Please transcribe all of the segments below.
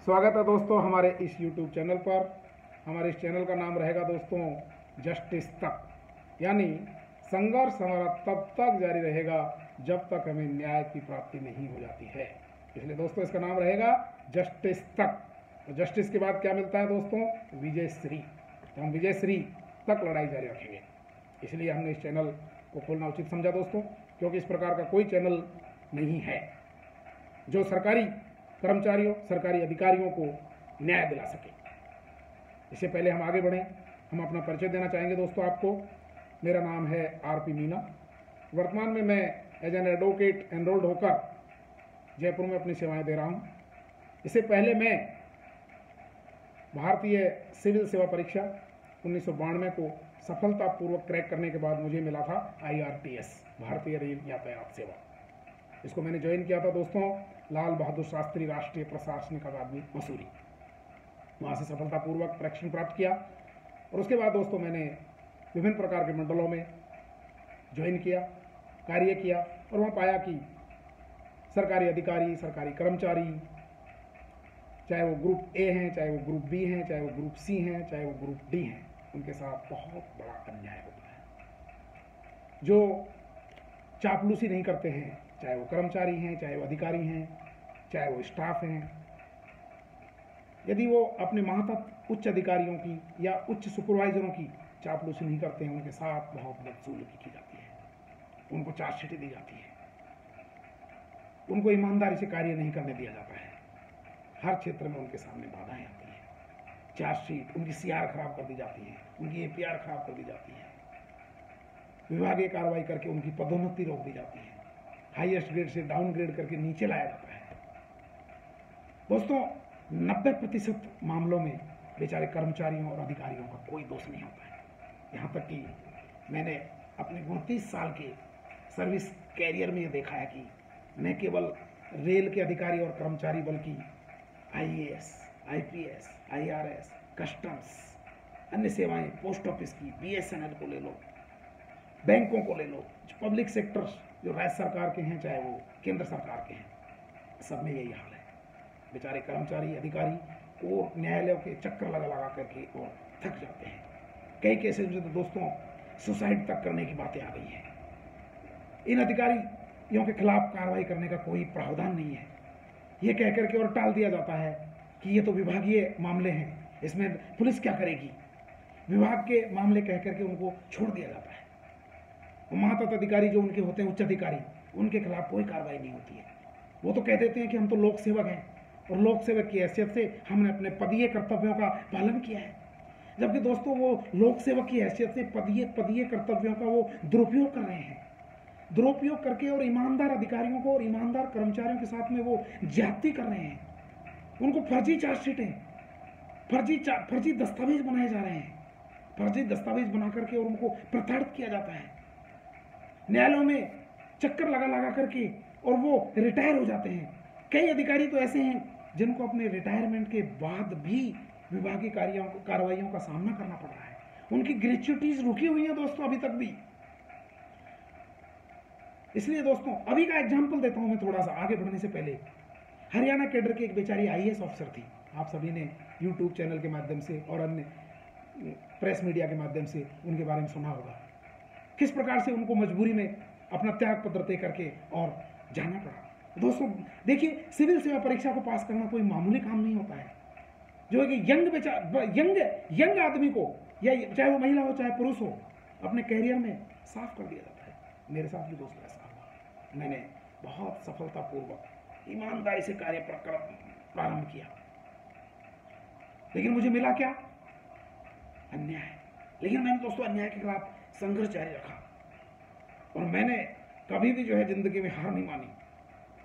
स्वागत है दोस्तों हमारे इस YouTube चैनल पर। हमारे इस चैनल का नाम रहेगा दोस्तों जस्टिस तक, यानी संघर्ष हमारा तब तक जारी रहेगा जब तक हमें न्याय की प्राप्ति नहीं हो जाती है। इसलिए दोस्तों इसका नाम रहेगा जस्टिस तक। तो जस्टिस के बाद क्या मिलता है दोस्तों? विजय श्री। तो हम विजय श्री तक लड़ाई जारी रखेंगे। इसलिए हमने इस चैनल को खोलना उचित समझा दोस्तों, क्योंकि इस प्रकार का कोई चैनल नहीं है जो सरकारी कर्मचारियों, सरकारी अधिकारियों को न्याय दिला सके। इससे पहले हम आगे बढ़ें, हम अपना परिचय देना चाहेंगे दोस्तों आपको। मेरा नाम है आरपी मीना। वर्तमान में मैं एज एन एडवोकेट एनरोल्ड होकर जयपुर में अपनी सेवाएं दे रहा हूं। इससे पहले मैं भारतीय सिविल सेवा परीक्षा 1992 को सफलतापूर्वक क्रैक करने के बाद मुझे मिला था IRTS, भारतीय रेल यातायात सेवा। इसको मैंने ज्वाइन किया था दोस्तों लाल बहादुर शास्त्री राष्ट्रीय प्रशासनिक अकादमी मसूरी। वहाँ से सफलतापूर्वक प्रशिक्षण प्राप्त किया और उसके बाद दोस्तों मैंने विभिन्न प्रकार के मंडलों में ज्वाइन किया, कार्य किया और वहाँ पाया कि सरकारी अधिकारी, सरकारी कर्मचारी, चाहे वो ग्रुप ए हैं, चाहे वो ग्रुप बी हैं, चाहे वो ग्रुप सी हैं, चाहे वो ग्रुप डी हैं, उनके साथ बहुत बड़ा अन्याय होता है। जो चापलूसी नहीं करते हैं, चाहे वो कर्मचारी हैं, चाहे वो अधिकारी हैं, चाहे वो स्टाफ हैं, यदि वो अपने महातत उच्च अधिकारियों की या उच्च सुपरवाइजरों की चापलूसी नहीं करते हैं, उनके साथ बहुत बदसलूकी की जाती है, उनको चार्जशीट दी जाती है, उनको ईमानदारी से कार्य नहीं करने दिया जाता है। हर क्षेत्र में उनके सामने बाधाएं आती हैं, चार्जशीट, उनकी CR खराब कर दी जाती है, उनकी APR खराब कर दी जाती है, विभागीय कार्रवाई करके उनकी पदोन्नति रोक दी जाती है, हाईएस्ट ग्रेड से डाउनग्रेड करके नीचे लाया जाता है। दोस्तों 90% मामलों में बेचारे कर्मचारियों और अधिकारियों का कोई दोष नहीं होता है। यहाँ तक कि मैंने अपने 29 साल के सर्विस कैरियर में ये देखा है कि न केवल रेल के अधिकारी और कर्मचारी बल्कि IAS, IPS, IRS, कस्टम्स, अन्य सेवाएं, पोस्ट ऑफिस की, BSNL को ले लो, बैंकों को ले लो, जो पब्लिक सेक्टर्स जो राज्य सरकार के हैं चाहे वो केंद्र सरकार के हैं, सब में यही हाल है। बेचारे कर्मचारी, अधिकारी को न्यायालयों के चक्कर लगा लगा करके और थक जाते हैं। कई केसेस में तो दोस्तों सुसाइड तक करने की बातें आ गई हैं। इन अधिकारियों के खिलाफ कार्रवाई करने का कोई प्रावधान नहीं है। ये कह करके और टाल दिया जाता है कि ये तो विभागीय मामले हैं, इसमें पुलिस क्या करेगी। विभाग के मामले कह करके उनको छोड़ दिया जाता है। महातत अधिकारी जो उनके होते हैं, उच्च अधिकारी, उनके खिलाफ कोई कार्रवाई नहीं होती है। वो तो कह देते हैं कि हम तो लोक सेवक हैं और लोक सेवक की हैसियत से हमने अपने पदीय कर्तव्यों का पालन किया है। जबकि दोस्तों वो लोक सेवक की हैसियत से पदीय कर्तव्यों का वो दुरुपयोग कर रहे हैं। दुरुपयोग करके और ईमानदार अधिकारियों को और ईमानदार कर्मचारियों के साथ में वो ज्यादती कर रहे हैं। उनको फर्जी चार्जशीटें, फर्जी दस्तावेज बनाए जा रहे हैं। फर्जी दस्तावेज बना करके और उनको प्रताड़ित किया जाता है। न्यायालयों में चक्कर लगा लगा करके और वो रिटायर हो जाते हैं। कई अधिकारी तो ऐसे हैं जिनको अपने रिटायरमेंट के बाद भी विभागीय कार्रवाइयों का सामना करना पड़ रहा है। उनकी ग्रेच्युटीज रुकी हुई हैं दोस्तों अभी तक भी। इसलिए दोस्तों अभी का एग्जाम्पल देता हूं मैं थोड़ा सा आगे बढ़ने से पहले। हरियाणा कैडर की एक बेचारी IAS ऑफिसर थी। आप सभी ने यूट्यूब चैनल के माध्यम से और अन्य प्रेस मीडिया के माध्यम से उनके बारे में सुना होगा, किस प्रकार से उनको मजबूरी में अपना त्याग पत्र दे करके और जाना पड़ा। दोस्तों देखिए, सिविल सेवा परीक्षा को पास करना कोई मामूली काम नहीं होता है। जो है कि यंग आदमी को, या चाहे वो महिला हो चाहे पुरुष हो, अपने कैरियर में साफ कर दिया जाता है। मेरे साथ भी दोस्तों ऐसा हुआ। मैंने बहुत सफलतापूर्वक ईमानदारी से कार्य प्रारंभ किया, लेकिन मुझे मिला क्या? अन्याय। लेकिन मैंने दोस्तों अन्याय के खिलाफ संघर्ष जारी रखा और मैंने कभी भी जो है जिंदगी में हार नहीं मानी।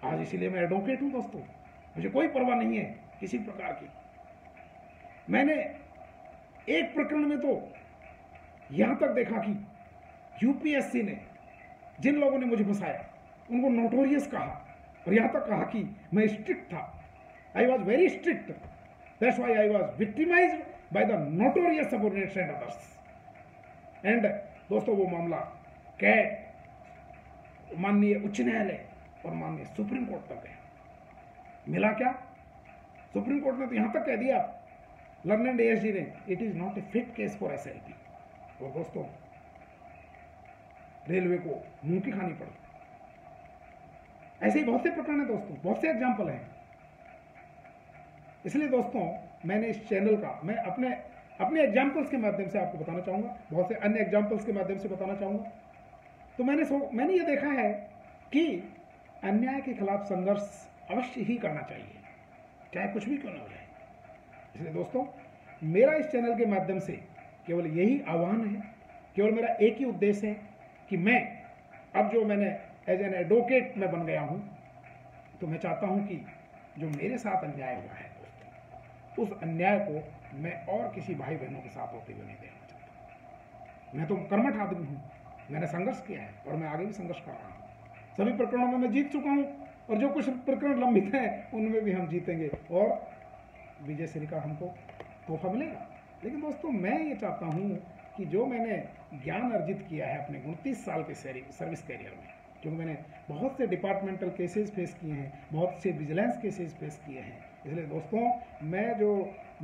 आज इसीलिए मैं एडवोकेट हूं दोस्तों। मुझे कोई परवाह नहीं है किसी प्रकार की। मैंने एक प्रकरण में तो यहां तक देखा कि UPSC ने जिन लोगों ने मुझे फंसाया उनको नोटोरियस कहा और यहां तक कहा कि मैं स्ट्रिक्ट था। I was very strict, that's why I was victimised by the notorious subordinates and others. And दोस्तों वो मामला कैट, माननीय उच्च न्यायालय और माननीय सुप्रीम कोर्ट तक गया। मिला क्या? सुप्रीम कोर्ट ने तो यहाँ तक कह दिया, लर्नेड ASG ने, it is not a fit case for SIT। और दोस्तों रेलवे को मुंह की खानी पड़ी। ऐसे ही बहुत से प्रकरण हैं दोस्तों, बहुत से एग्जाम्पल हैं। इसलिए दोस्तों मैंने इस चैनल का, मैं अपने एग्जाम्पल्स के माध्यम से आपको बताना चाहूँगा, बहुत से अन्य एग्जाम्पल्स के माध्यम से बताना चाहूँगा। तो मैंने ये देखा है कि अन्याय के खिलाफ संघर्ष अवश्य ही करना चाहिए, चाहे कुछ भी क्यों न हो जाए। इसलिए दोस्तों मेरा इस चैनल के माध्यम से केवल यही आह्वान है, केवल मेरा एक ही उद्देश्य है कि मैं अब जो मैंने एज एन एडवोकेट मैं बन गया हूँ, तो मैं चाहता हूँ कि जो मेरे साथ अन्याय हुआ है दोस्तों, उस अन्याय को मैं और किसी भाई बहनों के साथ होते हुए नहीं देखना चाहता। मैं तो कर्मठ आदमी हूँ, मैंने संघर्ष किया है और मैं आगे भी संघर्ष कर रहा हूँ। सभी प्रकरणों में मैं जीत चुका हूँ और जो कुछ प्रकरण लंबित हैं उनमें भी हम जीतेंगे और विजय श्री का हमको तोहफा मिलेगा। लेकिन दोस्तों मैं ये चाहता हूँ कि जो मैंने ज्ञान अर्जित किया है अपने 29 साल के सर्विस कैरियर में, क्योंकि मैंने बहुत से डिपार्टमेंटल केसेस फेस किए हैं, बहुत से विजिलेंस केसेस फेस किए हैं, इसलिए दोस्तों मैं जो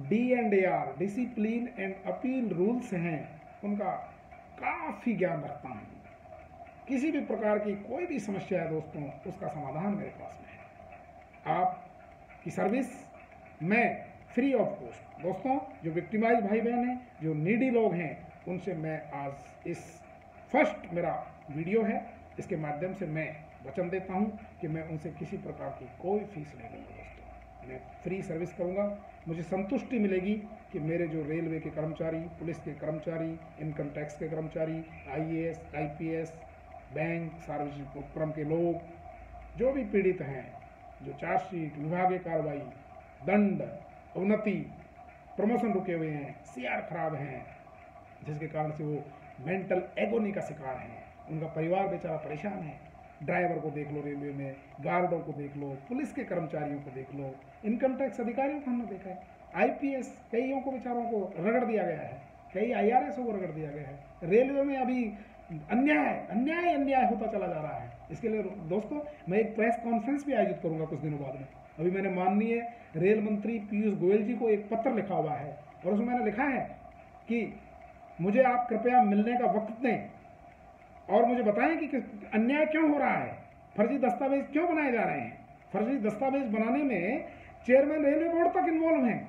D&AR discipline and appeal rules हैं उनका काफ़ी ज्ञान रखता हूँ। किसी भी प्रकार की कोई भी समस्या है दोस्तों, उसका समाधान मेरे पास में है। आपकी सर्विस मैं फ्री ऑफ कॉस्ट, दोस्तों जो विक्टिमाइज भाई बहन हैं, जो नीडी लोग हैं, उनसे मैं आज इस फर्स्ट मेरा वीडियो है, इसके माध्यम से मैं वचन देता हूं कि मैं उनसे किसी प्रकार की कोई फीस नहीं लूँगा दोस्तों। मैं फ्री सर्विस करूंगा। मुझे संतुष्टि मिलेगी कि मेरे जो रेलवे के कर्मचारी, पुलिस के कर्मचारी, इनकम टैक्स के कर्मचारी, IAS, IPS, बैंक, सार्वजनिक उपक्रम के लोग, जो भी पीड़ित हैं, जो चार्जशीट, विभागीय कार्रवाई, दंड, अवनति, प्रमोशन रुके हुए हैं, CR खराब हैं, जिसके कारण से वो मेंटल एगोनी का शिकार हैं, उनका परिवार बेचारा परेशान है। ड्राइवर को देख लो रेलवे में, गार्डों को देख लो, पुलिस के कर्मचारियों को देख लो, इनकम टैक्स अधिकारियों को हमने देखा है, IPS कईयों को बेचारों को रगड़ दिया गया है, कई IRS को रगड़ दिया गया है। रेलवे में अभी अन्याय होता चला जा रहा है। इसके लिए दोस्तों मैं एक प्रेस कॉन्फ्रेंस भी आयोजित करूंगा कुछ दिनों बाद में। अभी मैंने माननीय रेल मंत्री पीयूष गोयल जी को एक पत्र लिखा हुआ है और उसमें मैंने लिखा है कि मुझे आप कृपया मिलने का वक्त दें और मुझे बताएं कि अन्याय क्यों हो रहा है, फर्जी दस्तावेज क्यों बनाए जा रहे हैं। फर्जी दस्तावेज बनाने में चेयरमैन रेलवे बोर्ड तक इन्वॉल्व हैं,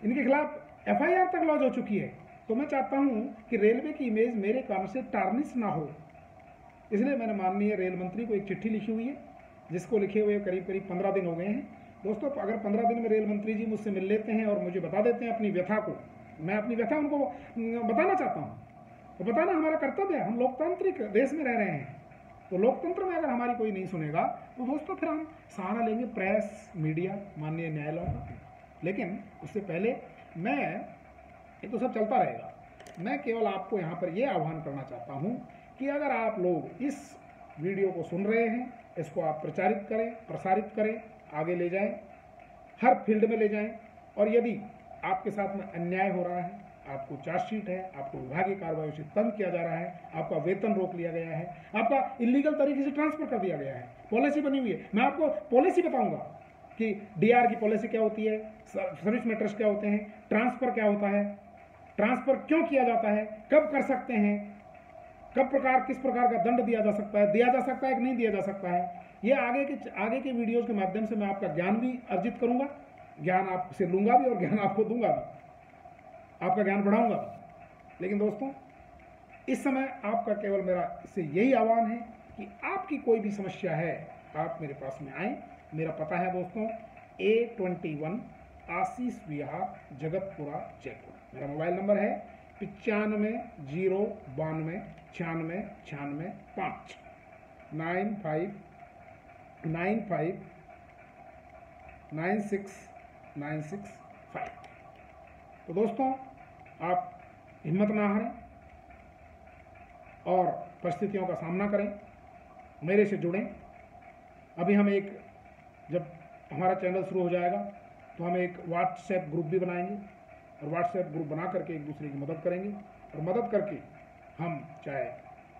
इनके खिलाफ FIR तक लॉन्च हो चुकी है। तो मैं चाहता हूं कि रेलवे की इमेज मेरे कारण से टार्निश ना हो, इसलिए मैंने माननीय रेल मंत्री को एक चिट्ठी लिखी हुई है, जिसको लिखे हुए करीब 15 दिन हो गए हैं। दोस्तों अगर 15 दिन में रेल मंत्री जी मुझसे मिल लेते हैं और मुझे बता देते हैं अपनी व्यथा को, मैं अपनी व्यथा उनको बताना चाहता हूँ, तो बताना हमारा कर्तव्य है। हम लोकतांत्रिक देश में रह रहे हैं, तो लोकतंत्र में अगर हमारी कोई नहीं सुनेगा तो दोस्तों फिर हम सहारा लेंगे प्रेस, मीडिया, माननीय न्यायालयों का। लेकिन उससे पहले ये तो सब चलता रहेगा, मैं केवल आपको यहाँ पर ये आह्वान करना चाहता हूँ कि अगर आप लोग इस वीडियो को सुन रहे हैं, इसको आप प्रचारित करें, प्रसारित करें, आगे ले जाएं, हर फील्ड में ले जाएं। और यदि आपके साथ में अन्याय हो रहा है, आपको चार्जशीट है, आपको विभागीय कार्रवाई से तंग किया जा रहा है, आपका वेतन रोक लिया गया है, आपका इलीगल तरीके से ट्रांसफर कर दिया गया है, पॉलिसी बनी हुई है, मैं आपको पॉलिसी बताऊंगा कि DR की पॉलिसी क्या होती है, सर्विस मैटर्स क्या होते हैं, ट्रांसफर क्या होता है, ट्रांसफर क्यों किया जाता है, कब कर सकते हैं, किस प्रकार का दंड दिया जा सकता है कि नहीं दिया जा सकता है। ये आगे के वीडियोस के माध्यम से मैं आपका ज्ञान भी अर्जित करूंगा, ज्ञान आपसे लूंगा भी और ज्ञान आपको दूंगा भी, आपका ज्ञान बढ़ाऊंगा भी। लेकिन दोस्तों इस समय आपका केवल मेरा इससे यही आह्वान है कि आपकी कोई भी समस्या है, आप मेरे पास में आएँ। मेरा पता है दोस्तों A21 आशीष विहार, जगतपुरा, जयपुर। मेरा मोबाइल नंबर है 95 092 96 5 95 96 5। तो दोस्तों आप हिम्मत ना हारें और परिस्थितियों का सामना करें, मेरे से जुड़ें। अभी हम जब हमारा चैनल शुरू हो जाएगा तो हम एक व्हाट्सएप ग्रुप भी बनाएंगे और व्हाट्सएप ग्रुप बना करके एक दूसरे की मदद करेंगे और मदद करके हम चाहे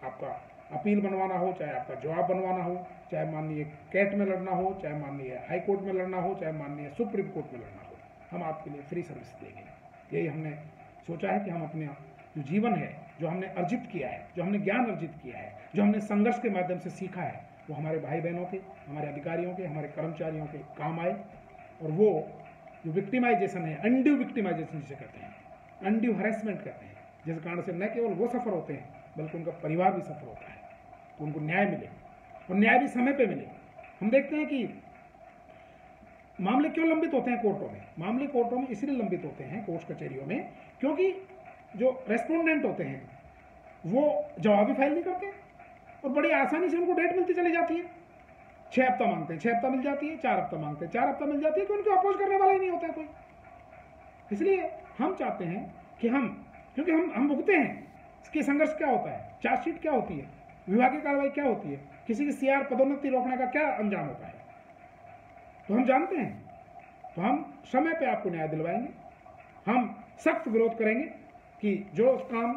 आपका अपील बनवाना हो, चाहे आपका जवाब बनवाना हो, चाहे माननीय कैट में लड़ना हो, चाहे माननीय हाई कोर्ट में लड़ना हो, चाहे माननीय सुप्रीम कोर्ट में लड़ना हो, हम आपके लिए फ्री सर्विस देंगे। यही हमने सोचा है कि हम अपने जो जीवन है, जो हमने अर्जित किया है, जो हमने ज्ञान अर्जित किया है, जो हमने संघर्ष के माध्यम से सीखा है, वो हमारे भाई बहनों के, हमारे अधिकारियों के, हमारे कर्मचारियों के काम आए। और वो जो विक्टिमाइजेशन है, अनड्यू विक्टिमाइजेशन जिसे कहते हैं, अनड्यू हरेसमेंट कहते हैं, जिस कारण से न केवल वो सफ़र होते हैं बल्कि उनका परिवार भी सफ़र होता है, तो उनको न्याय मिले और न्याय भी समय पे मिले। हम देखते हैं कि मामले क्यों लंबित होते हैं कोर्टों में। मामले कोर्टों में इसलिए लंबित होते हैं, कोर्ट कचहरियों में, क्योंकि जो रेस्पोंडेंट होते हैं वो जवाब भी फाइल नहीं करते और बड़ी आसानी से उनको डेट मिलती चली जाती है। 6 हफ्ता मांगते हैं, 6 हफ्ता मिल जाती है, 4 हफ्ता मांगते हैं, 4 हफ्ता मिल जाती है, कि उनको अपोज करने वाला ही नहीं होता है कोई। इसलिए हम चाहते हैं कि क्योंकि हम भुगते हैं इसकी संघर्ष क्या होता है, चार्जशीट क्या होती है, विभागीय कार्रवाई क्या होती है, किसी की सीआर पदोन्नति रोकने का क्या अंजाम होता है, तो हम जानते हैं। तो हम समय पे आपको न्याय दिलवाएंगे। हम सख्त विरोध करेंगे कि जो काम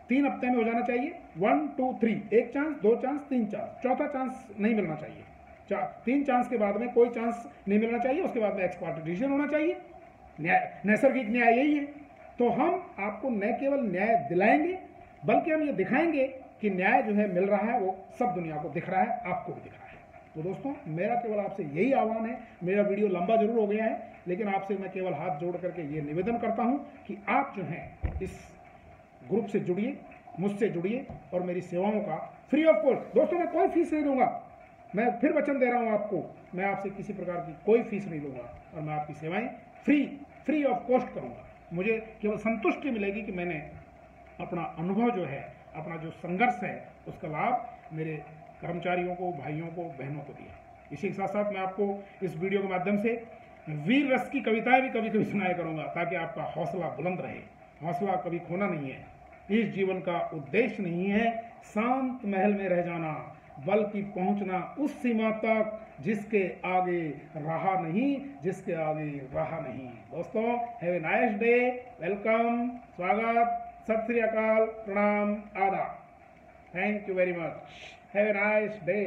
3 हफ्ते में हो जाना चाहिए, 1 2 3, 1 चांस, 2 चांस, 3 चांस, चौथा चांस नहीं मिलना चाहिए। 3 चांस के बाद में कोई चांस नहीं मिलना चाहिए, उसके बाद में एक्स पार्टी डिसीजन होना चाहिए। न्याय, नैसर्गिक न्याय यही है। तो हम आपको न केवल न्याय दिलाएंगे बल्कि हम ये दिखाएंगे कि न्याय जो है मिल रहा है, वो सब दुनिया को दिख रहा है, आपको भी दिख रहा है। तो दोस्तों, मेरा केवल आपसे यही आह्वान है। मेरा वीडियो लंबा जरूर हो गया है, लेकिन आपसे मैं केवल हाथ जोड़ करके ये निवेदन करता हूं कि आप जो हैं इस ग्रुप से जुड़िए, मुझसे जुड़िए और मेरी सेवाओं का फ्री ऑफ कॉस्ट। दोस्तों, मैं कोई फीस नहीं लूँगा, मैं फिर वचन दे रहा हूँ आपको, मैं आपसे किसी प्रकार की कोई फीस नहीं लूँगा और मैं आपकी सेवाएं फ्री ऑफ कॉस्ट करूँगा। मुझे केवल संतुष्टि मिलेगी कि मैंने अपना अनुभव जो है, अपना जो संघर्ष है, उसका लाभ मेरे कर्मचारियों को, भाइयों को, बहनों को दिया। इसी के साथ साथ मैं आपको इस वीडियो के माध्यम से वीर रस की कविताएं भी कभी कभी सुनाया करूंगा, ताकि आपका हौसला बुलंद रहे। हौसला कभी खोना नहीं है। इस जीवन का उद्देश्य नहीं है शांत महल में रह जाना, बल्कि पहुंचना उस सीमा तक जिसके आगे रहा नहीं, जिसके आगे रहा नहीं। दोस्तों, have a nice day, welcome, स्वागत, सत श्री अकाल, प्रणाम, आदाब। Thank you very much. Have a nice day.